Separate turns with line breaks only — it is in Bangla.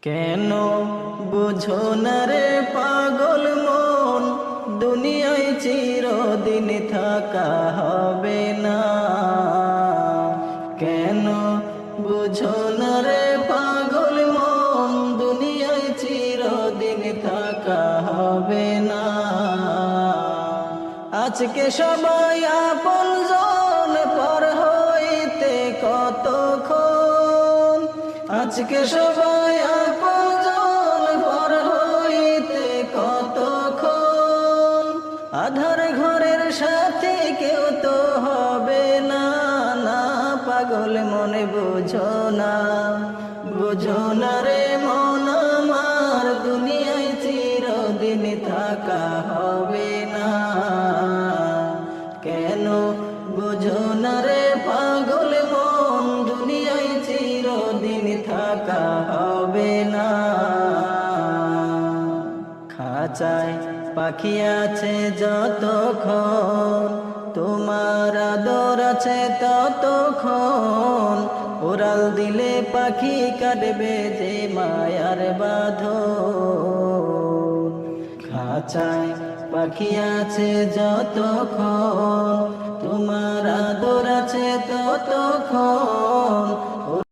কেন বুঝো না রে পাগল মন, দুনিয়ায় চিরদিন থাকা হবে না। কেন বুঝো না রে পাগল মন, দুনিয়ায় চিরদিন থাকা হবে না। আজকে সবাই আপনজন, পর হইতে কতক্ষণ। আজকে সবাই আপনজন, পর হইতে কতক্ষণ। আধার ঘরের সাথে কেউ তো হবে না। না পাগল মনে বুঝো না, বুঝো না রে মন আমার, দুনিয়ায় চিরদিন থাকা হবে না। কেন বুঝো না রে পাগল মন, দুনিয়ায় চিরদিন থাকা হবে না। খাঁচায় পাখি আছে যতক্ষণ, তোমার আদর আছে ততক্ষণ। উড়াল দিলে পাখি কাটবে যে মায়ার বাঁধন। খাঁচায় পাখি আছে যতক্ষণ, তোমার আদর আছে ততক্ষণ।